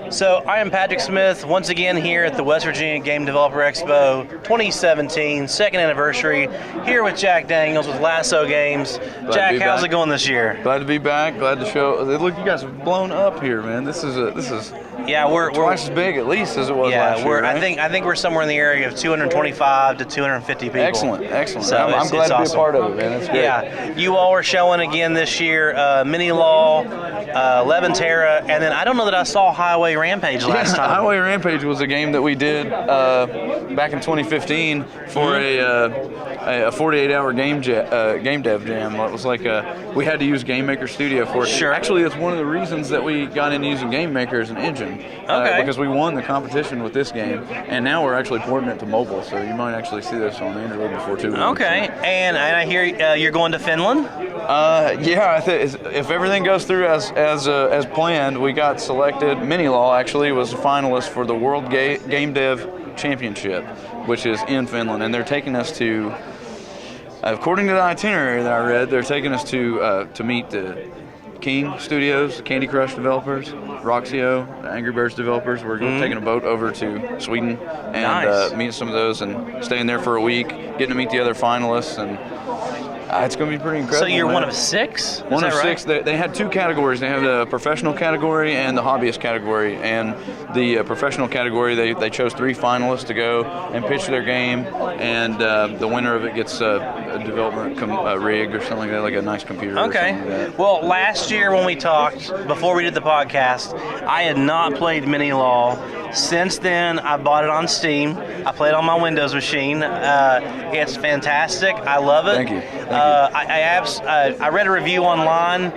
So I am Patrick Smith, once again here at the West Virginia Game Developer Expo 2017, second anniversary, here with Jack Daniels with Lasso Games. Jack, how's it going this year? Glad to be back. Glad to show. Look, you guys have blown up here, man. This is yeah, we're twice as big at least as it was last year. Right? I think we're somewhere in the area of 225 to 250 people. Excellent. So I'm glad to be a part of it, man. It's great. Yeah, you all are showing again this year, Mini Law, Leventerra, and then I don't know that I saw Highway Rampage last time. Highway Rampage was a game that we did back in 2015 for a 48-hour game dev jam. It was like we had to use Game Maker Studio for it. Sure. Actually, it's one of the reasons that we got into using Game Maker as an engine. Because we won the competition with this game, and now we're actually porting it to mobile, so you might actually see this on Android before too long. Okay, and I hear you're going to Finland? Yeah, if everything goes through as planned, we got selected. Mini Law actually was a finalist for the World Game Dev Championship, which is in Finland, and they're taking us to, according to the itinerary that I read, they're taking us to meet the King Studios, the Candy Crush developers, Roxio, the Angry Birds developers. We're taking a boat over to Sweden and meet some of those and staying there for a week, getting to meet the other finalists, and it's going to be pretty incredible. So you're man. One of six? One of six. They had two categories. They have the professional category and the hobbyist category. And the professional category, they chose 3 finalists to go and pitch their game, and the winner of it gets a development rig or something like that, like a nice computer. Okay. Or something like that. Well, last year when we talked, before we did the podcast, I had not played Mini Law. Since then, I bought it on Steam. I played it on my Windows machine. It's fantastic. I love it. Thank you. I read a review online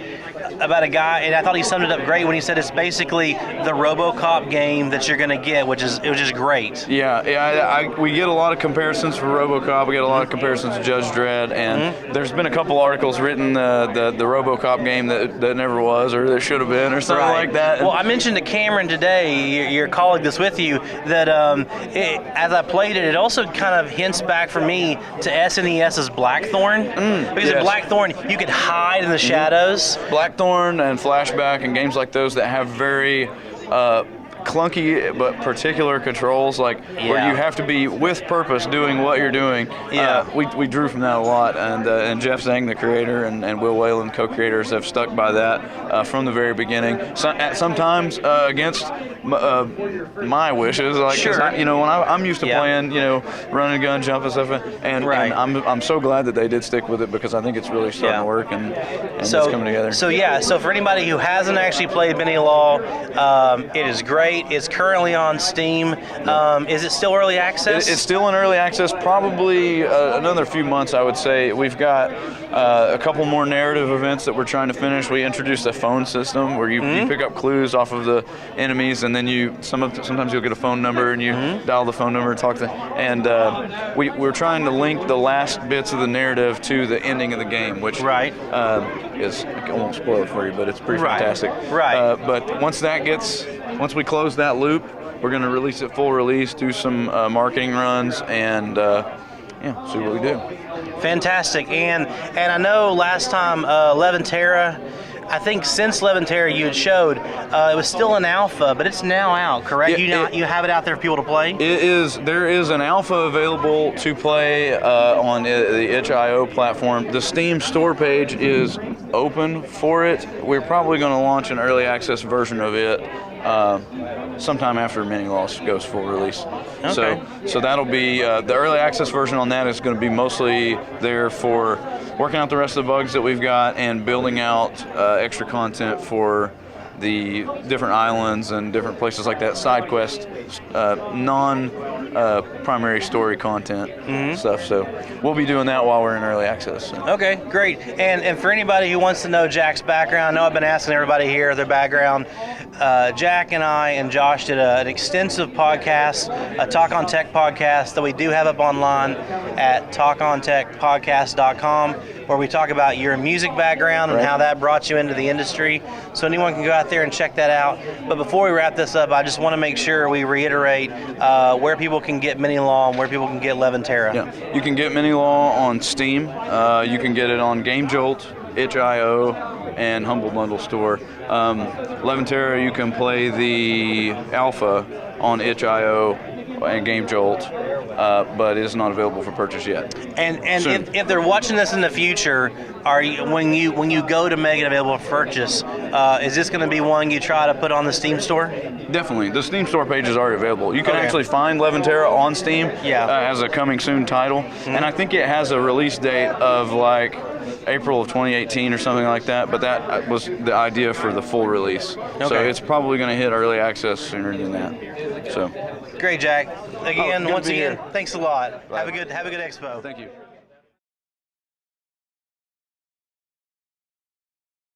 about a guy, and I thought he summed it up great when he said it's basically the RoboCop game that you're going to get, which is great. Yeah. We get a lot of comparisons for RoboCop. We get a lot of comparisons to Judge Dredd, and there's been a couple articles written the RoboCop game that never was, or that should have been, or something like that. Well, I mentioned to Cameron today, your colleague that's with you, that as I played it, it also kind of hints back for me to SNES's Blackthorn. Because in Blackthorn, you could hide in the shadows. Blackthorn and Flashback and games like those that have very clunky but particular controls, where you have to be with purpose doing what you're doing. We drew from that a lot, and Jeff Zang, the creator, and Will Whalen, co-creators, have stuck by that from the very beginning. Sometimes against my wishes, when I'm used to playing, running a gun, jumping stuff, and I'm so glad that they did stick with it, because I think it's really starting to work and it's coming together. So for anybody who hasn't actually played Mini Law, it is great. It's currently on Steam. Is it still early access? It's still in early access, probably another few months, I would say. We've got a couple more narrative events that we're trying to finish. We introduced a phone system where you pick up clues off of the enemies, and then sometimes you'll get a phone number, and you dial the phone number and talk to them. And we're trying to link the last bits of the narrative to the ending of the game, which is, I won't spoil it for you, but it's pretty fantastic. But once we close that loop, we're going to release it full release, do some marketing runs, and see what we do. Fantastic. And I know last time Leventerra, I think since Leventerra you had showed, it was still an alpha, but it's now out, correct? You have it out there for people to play? There is an alpha available to play on the itch.io platform. The Steam store page is open for it. We're probably going to launch an early access version of it sometime after Mini Law goes full release. Okay. So that'll be the early access version on that is going to be mostly there for working out the rest of the bugs that we've got and building out extra content for the different islands and different places like that, side quest, non-primary story content stuff. So we'll be doing that while we're in early access. So. Okay, great. And for anybody who wants to know Jack's background, I know I've been asking everybody here their background. Jack and I and Josh did an extensive podcast, a Talk on Tech podcast that we do have up online at talkontechpodcast.com, where we talk about your music background and how that brought you into the industry. So anyone can go out there and check that out. But before we wrap this up, I just want to make sure we reiterate where people can get Mini Law and where people can get Leventerra. Yeah, you can get Mini Law on Steam. You can get it on Game Jolt, itch.io, and Humble Bundle store. Leventerra, you can play the alpha on itch.io and Game Jolt, but is not available for purchase yet. And if they're watching this in the future, when you go to make it available for purchase, is this going to be one you try to put on the Steam store? Definitely. The Steam store page is already available. You can actually find Leventerra on Steam as a coming soon title, and I think it has a release date of like April of 2018 or something like that, but that was the idea for the full release. So it's probably going to hit early access sooner than that. So great, Jack. Again, good once to be again, here. thanks a lot. Right. Have a good expo. Thank you.